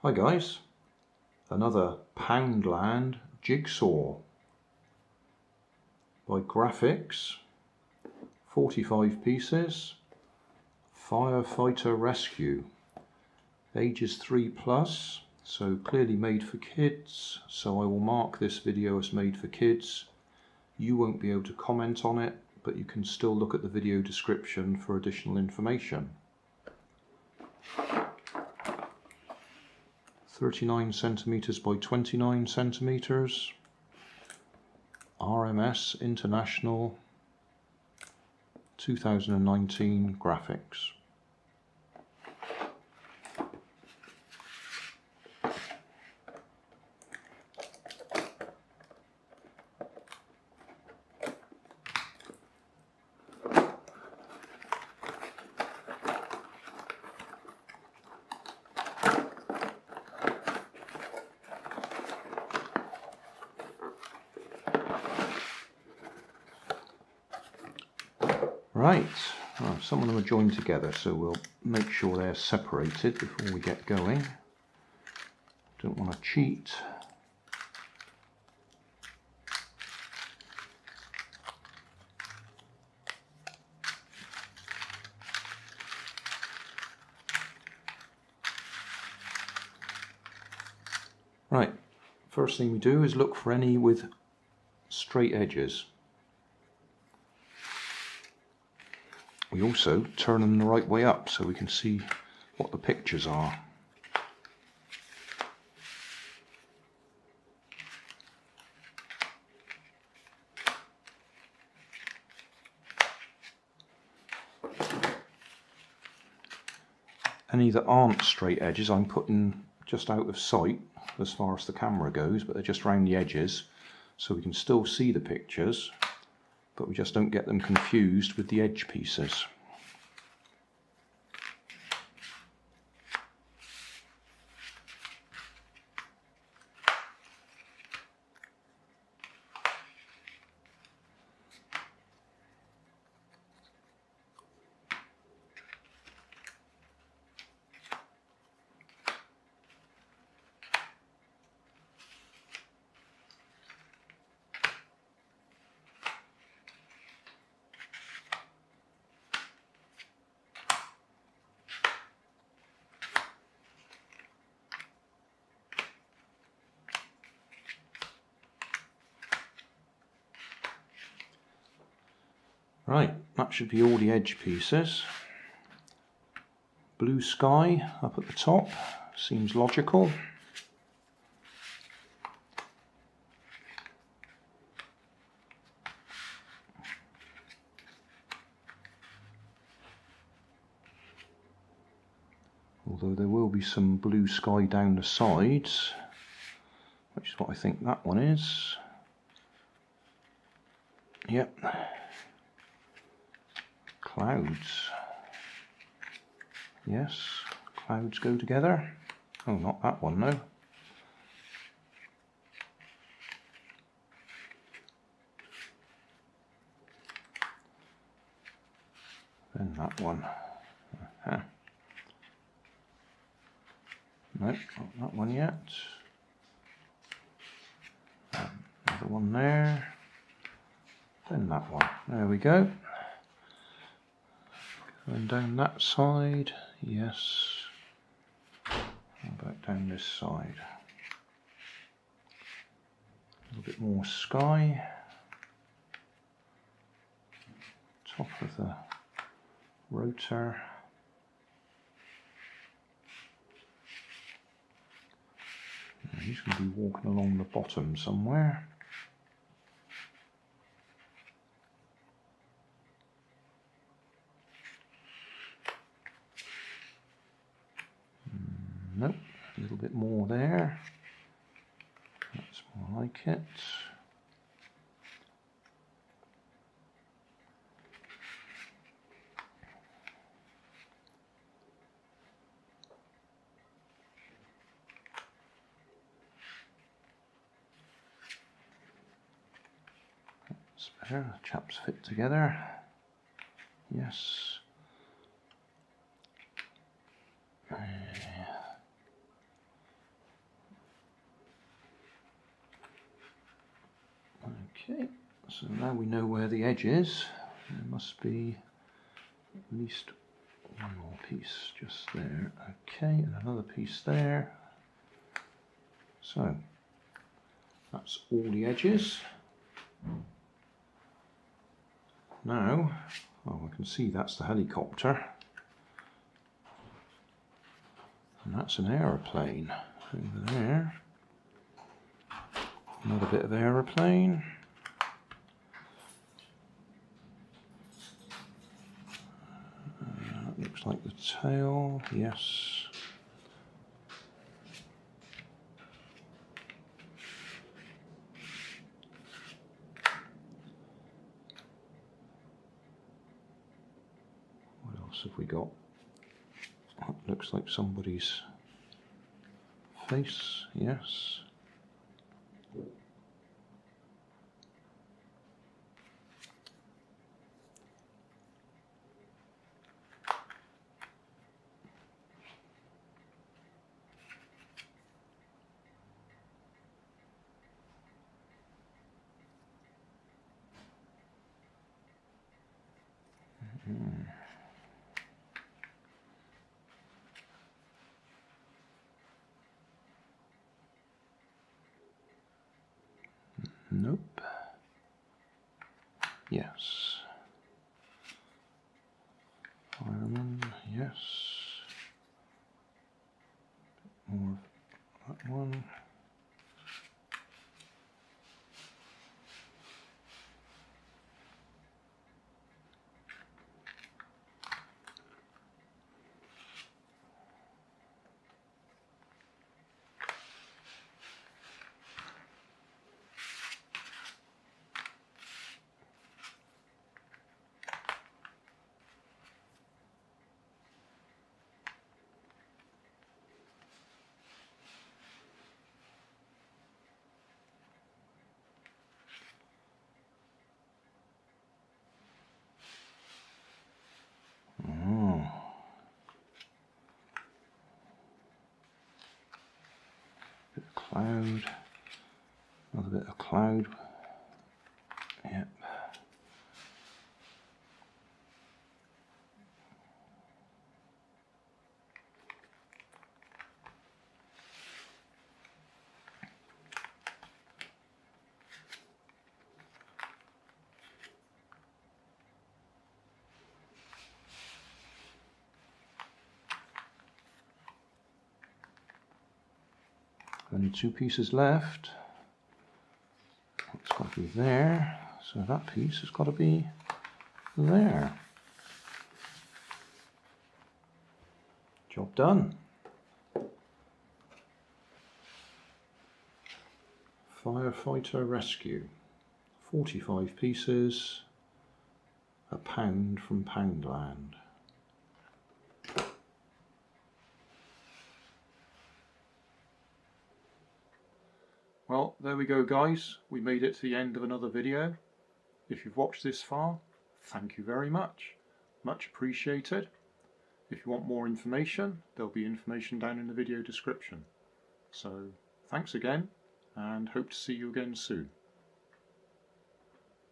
Hi guys, another Poundland jigsaw by Grafix, 45 pieces, Firefighter Rescue, ages 3+, so clearly made for kids, so I will mark this video as made for kids. You won't be able to comment on it, but you can still look at the video description for additional information. 39 centimeters by 29 centimeters, RMS International, 2019 graphics. Right, some of them are joined together, so we'll make sure they're separated before we get going. Don't want to cheat. Right, first thing we do is look for any with straight edges. We also turn them the right way up so we can see what the pictures are. Any that aren't straight edges I'm putting just out of sight as far as the camera goes, but they're just around the edges so we can still see the pictures, but we just don't get them confused with the edge pieces. Right, that should be all the edge pieces. Blue sky up at the top, seems logical. Although there will be some blue sky down the sides, which is what I think that one is. Yep. Clouds. Yes, clouds go together. Oh, not that one, no. Then that one. Nope, not that one yet. Another one there. Then that one. There we go. Going down that side, yes. How about down this side? A little bit more sky. Top of the rotor. He's going to be walking along the bottom somewhere. Nope, a little bit more there. That's more like it. That's better, the chaps fit together. Yes. Okay, so now we know where the edge is. There must be at least one more piece just there. Okay, and another piece there. So that's all the edges. Now, oh, I can see that's the helicopter. And that's an aeroplane over there. Another bit of aeroplane. Looks like the tail, yes. What else have we got? That looks like somebody's face, yes. Nope. Yes. Fireman, yes. More of that one. Cloud, another bit of cloud, yep. Only two pieces left. It's got to be there, so that piece has got to be there. Job done. Firefighter Rescue. 45 pieces, £1 from Poundland. Well, there we go guys, we made it to the end of another video. If you've watched this far, thank you very much. Much appreciated. If you want more information, there'll be information down in the video description. So, thanks again, and hope to see you again soon.